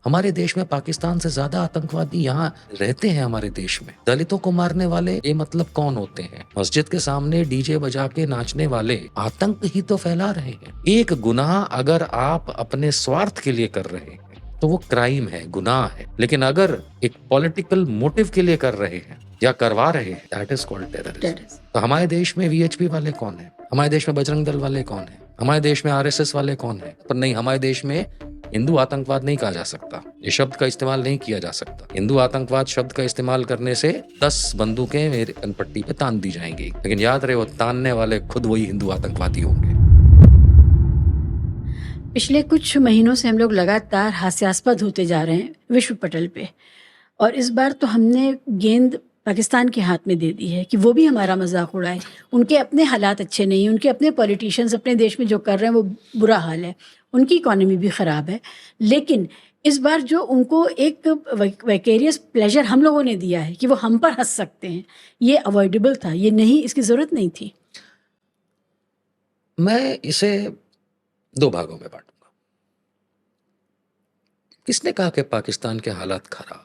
हमारे देश में पाकिस्तान से ज्यादा आतंकवादी यहाँ रहते हैं हमारे देश में। दलितों को मारने वाले ये मतलब कौन होते हैं? मस्जिद के सामने डीजे बजा के नाचने वाले आतंक ही तो फैला रहे हैं। एक गुनाह अगर आप अपने स्वार्थ के लिए कर रहे हैं तो वो क्राइम है, गुनाह है। लेकिन अगर एक पॉलिटिकल मोटिव के लिए कर रहे हैं या करवा रहे हैं, दैट इज कॉल्ड टेररिज्म। तो हमारे देश में वीएचपी वाले कौन है? हमारे देश में बजरंग दल वाले कौन है? हमारे देश में आरएसएस वाले कौन है? पर नहीं, हमारे देश में हिंदू आतंकवाद नहीं कहा जा सकता, ये शब्द का इस्तेमाल नहीं किया जा सकता। हिंदू आतंकवाद शब्द का इस्तेमाल करने से 10 बंदूकें मेरे कनपट्टी पे तान दी जाएंगी, लेकिन याद रहे वो तानने वाले खुद वही हिंदू आतंकवादी होंगे। पिछले कुछ महीनों से हम लोग लगातार हास्यास्पद होते जा रहे हैं विश्व पटल पे, और इस बार तो हमने गेंद पाकिस्तान के हाथ में दे दी है कि वो भी हमारा मजाक उड़ाए। उनके अपने हालात अच्छे नहीं, उनके अपने पॉलिटिशियंस अपने देश में जो कर रहे हैं वो बुरा हाल है, उनकी इकोनॉमी भी ख़राब है। लेकिन इस बार जो उनको एक वैकेरियस प्लेजर हम लोगों ने दिया है कि वो हम पर हंस सकते हैं, ये अवॉइडेबल था, ये नहीं, इसकी ज़रूरत नहीं थी। मैं इसे 2 भागों में बांटूंगा। किसने कहा कि पाकिस्तान के हालात खराब है?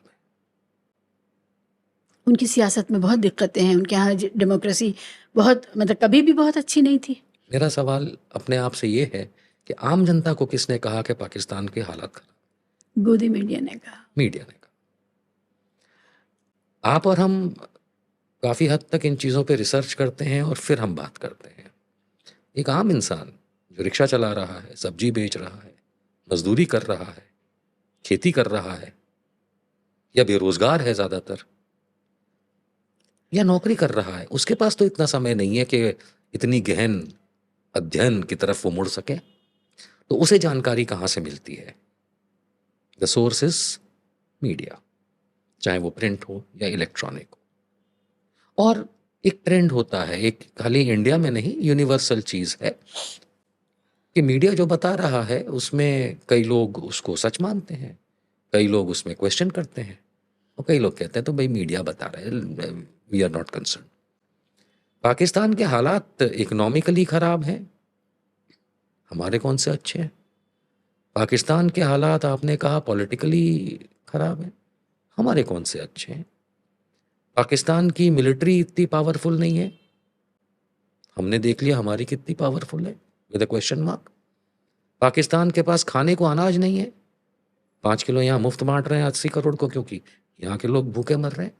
उनकी सियासत में बहुत दिक्कतें हैं, उनके यहाँ डेमोक्रेसी बहुत, मतलब कभी भी बहुत अच्छी नहीं थी। मेरा सवाल अपने आप से ये है कि आम जनता को किसने कहा कि पाकिस्तान के हालात खराब? गोदी मीडिया ने कहा। मीडिया ने कहा। आप और हम काफी हद तक इन चीजों पे रिसर्च करते हैं और फिर हम बात करते हैं। एक आम इंसान जो रिक्शा चला रहा है, सब्जी बेच रहा है, मजदूरी कर रहा है, खेती कर रहा है, या बेरोजगार है ज्यादातर, या नौकरी कर रहा है, उसके पास तो इतना समय नहीं है कि इतनी गहन अध्ययन की तरफ वो मुड़ सके। तो उसे जानकारी कहाँ से मिलती है? द सोर्स इज मीडिया, चाहे वो प्रिंट हो या इलेक्ट्रॉनिक हो। और एक ट्रेंड होता है, एक खाली इंडिया में नहीं, यूनिवर्सल चीज है कि मीडिया जो बता रहा है उसमें कई लोग उसको सच मानते हैं, कई लोग उसमें क्वेश्चन करते हैं, और कई लोग कहते हैं तो भाई मीडिया बता रहा है, we are not concern. Pakistan के हालात इकोनॉमिकली खराब हैं, हमारे कौन से अच्छे हैं? पाकिस्तान के हालात आपने कहा पॉलिटिकली खराब है, हमारे कौन से अच्छे हैं? पाकिस्तान की मिलिट्री इतनी पावरफुल नहीं है, हमने देख लिया हमारी कितनी पावरफुल है, with a question mark. Pakistan के पास खाने को अनाज नहीं है, 5 किलो यहाँ मुफ्त बांट रहे हैं 80 करोड़ को, क्योंकि यहाँ के लोग भूखे मर रहे हैं।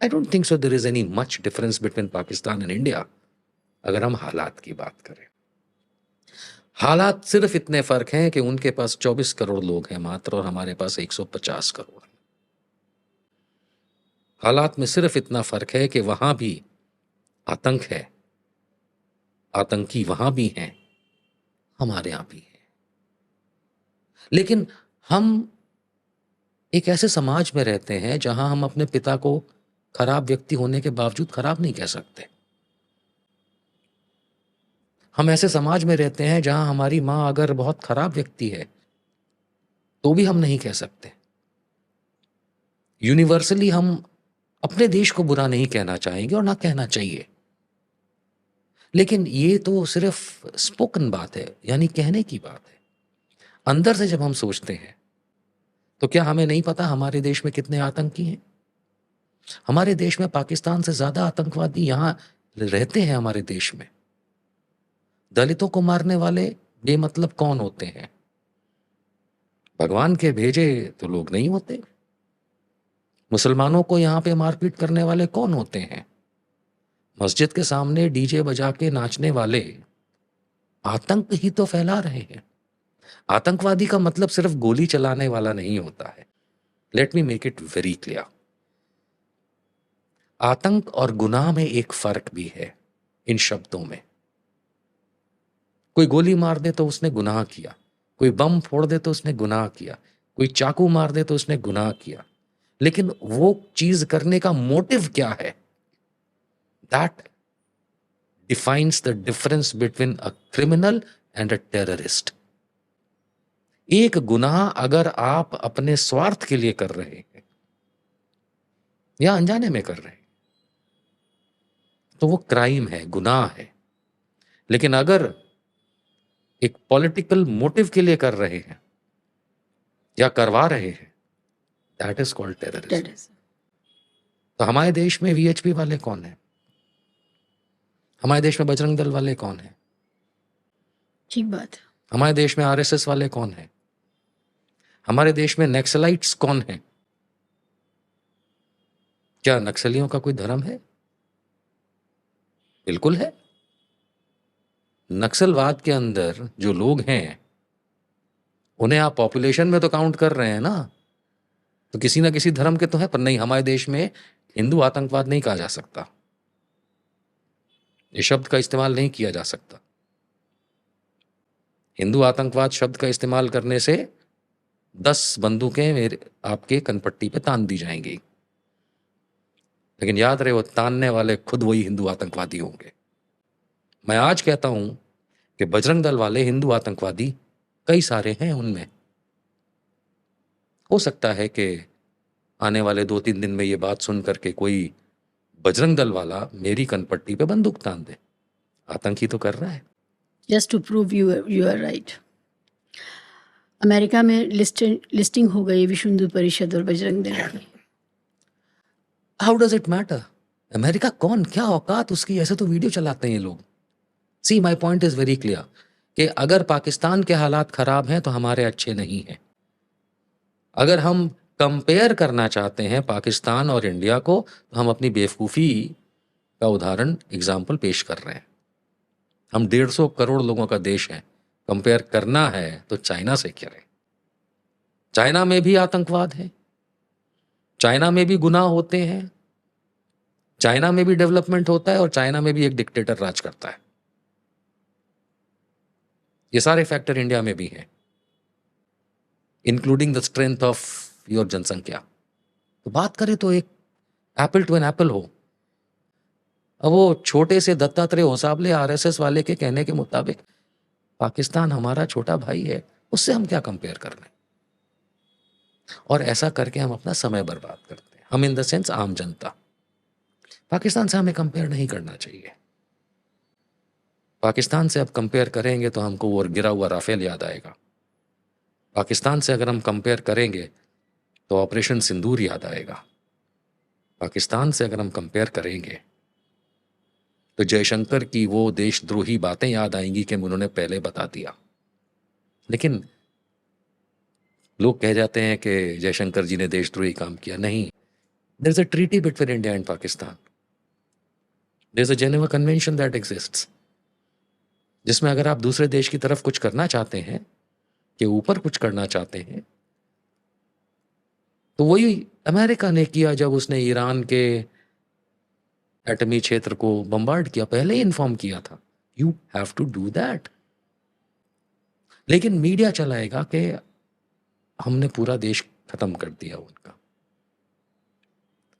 I don't think so there is any much difference between Pakistan and India अगर हम हालात की बात करें। हालात सिर्फ इतने फर्क हैं कि उनके पास 24 करोड़ लोग हैं मात्र, और हमारे पास 150 करोड़ हैं। हालात में सिर्फ इतना फर्क है कि वहां भी आतंक है, आतंकी वहां भी हैं, हमारे यहां भी है। लेकिन हम एक ऐसे समाज में रहते हैं जहां हम अपने पिता को खराब व्यक्ति होने के बावजूद खराब नहीं कह सकते। हम ऐसे समाज में रहते हैं जहां हमारी माँ अगर बहुत खराब व्यक्ति है तो भी हम नहीं कह सकते। यूनिवर्सली हम अपने देश को बुरा नहीं कहना चाहेंगे और ना कहना चाहिए, लेकिन ये तो सिर्फ स्पोकन बात है, यानी कहने की बात है। अंदर से जब हम सोचते हैं तो क्या हमें नहीं पता हमारे देश में कितने आतंकी हैं? हमारे देश में पाकिस्तान से ज्यादा आतंकवादी यहां रहते हैं हमारे देश में। दलितों को मारने वाले बेमतलब कौन होते हैं? भगवान के भेजे तो लोग नहीं होते। मुसलमानों को यहां पे मारपीट करने वाले कौन होते हैं? मस्जिद के सामने डीजे बजा के नाचने वाले आतंक ही तो फैला रहे हैं। आतंकवादी का मतलब सिर्फ गोली चलाने वाला नहीं होता है। Let me make it very clear, आतंक और गुनाह में एक फर्क भी है इन शब्दों में। कोई गोली मार दे तो उसने गुनाह किया, कोई बम फोड़ दे तो उसने गुनाह किया, कोई चाकू मार दे तो उसने गुनाह किया, लेकिन वो चीज करने का मोटिव क्या है, that defines the difference between a criminal and a terrorist. एक गुनाह अगर आप अपने स्वार्थ के लिए कर रहे हैं या अनजाने में कर रहे हैं तो वो क्राइम है, गुनाह है। लेकिन अगर एक पॉलिटिकल मोटिव के लिए कर रहे हैं या करवा रहे हैं that is called terrorism. Terrorism. तो हमारे देश में वीएचपी वाले कौन है? हमारे देश में बजरंग दल वाले कौन है? ठीक बात है। हमारे देश में आरएसएस वाले कौन है? हमारे देश में नक्सलाइट्स कौन है? क्या नक्सलियों का कोई धर्म है? बिल्कुल है। नक्सलवाद के अंदर जो लोग हैं उन्हें आप पॉपुलेशन में तो काउंट कर रहे हैं ना, तो किसी ना किसी धर्म के तो है। पर नहीं, हमारे देश में हिंदू आतंकवाद नहीं कहा जा सकता, ये शब्द का इस्तेमाल नहीं किया जा सकता। हिंदू आतंकवाद शब्द का इस्तेमाल करने से 10 बंदूकें मेरे आपके कनपट्टी पे तान दी जाएंगी, लेकिन याद रहे वो तानने वाले खुद वही हिंदू आतंकवादी होंगे। मैं आज कहता हूं कि बजरंग दल वाले हिंदू आतंकवादी कई सारे हैं, उनमें हो सकता है कि आने वाले 2-3 दिन में ये बात सुन करके कोई बजरंग दल वाला मेरी कनपट्टी पे बंदूक तान दे। आतंकी तो कर रहा है। Just to prove you are right, America में लिस्टिंग हो गई विश्व हिंदू परिषद और बजरंग दल की। How does it matter? America कौन, क्या औकात उसकी? ऐसे तो वीडियो चलाते हैं ये लोग। See my point is very clear कि अगर पाकिस्तान के हालात खराब हैं तो हमारे अच्छे नहीं हैं। अगर हम कंपेयर करना चाहते हैं पाकिस्तान और इंडिया को, तो हम अपनी बेवकूफ़ी का उदाहरण एग्जाम्पल पेश कर रहे हैं। हम 150 करोड़ लोगों का देश है, कंपेयर करना है तो चाइना से करें। चाइना में भी आतंकवाद है, चाइना में भी गुनाह होते हैं, चाइना में भी डेवलपमेंट होता है और चाइना में भी एक डिक्टेटर राज करता है। ये सारे फैक्टर इंडिया में भी हैं, including the strength of your जनसंख्या। तो बात करें तो एक एप्पल टू एन एप्पल हो। अब वो छोटे से दत्तात्रेय होसाबले आरएसएस वाले के कहने के मुताबिक पाकिस्तान हमारा छोटा भाई है, उससे हम क्या कंपेयर कर रहे हैं? और ऐसा करके हम अपना समय बर्बाद करते हैं। हम इन द सेंस आम जनता। पाकिस्तान से हमें कंपेयर नहीं करना चाहिए। पाकिस्तान से अब कंपेयर करेंगे तो हमको वो गिरा हुआ राफेल याद आएगा। पाकिस्तान से अगर हम कंपेयर करेंगे तो ऑपरेशन सिंदूर याद आएगा। पाकिस्तान से अगर हम कंपेयर करेंगे तो जयशंकर की वो देशद्रोही बातें याद आएंगी कि उन्होंने पहले बता दिया। लेकिन लोग कह जाते हैं कि जयशंकर जी ने देशद्रोही काम किया। नहीं, there is a treaty between India and Pakistan, there is a Geneva convention that exists, जिसमें अगर आप दूसरे देश की तरफ कुछ करना चाहते हैं, के ऊपर कुछ करना चाहते हैं, तो वही अमेरिका ने किया जब उसने ईरान के एटमी क्षेत्र को बम्बार्ड किया। पहले ही इन्फॉर्म किया था, you have to do that. लेकिन मीडिया चलाएगा कि हमने पूरा देश खत्म कर दिया उनका।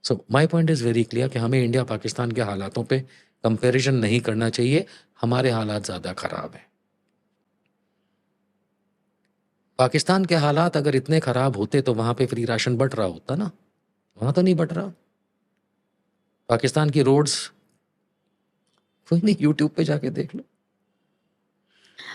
So my point is very clear कि हमें इंडिया पाकिस्तान के हालातों पे कंपैरिजन नहीं करना चाहिए। हमारे हालात ज़्यादा खराब हैं। पाकिस्तान के हालात अगर इतने खराब होते तो वहाँ पे फ्री राशन बंट रहा होता ना, वहाँ तो नहीं बंट रहा। पाकिस्तान की रोड्स कोई नहीं, यूट्यूब पे जाके देख लो,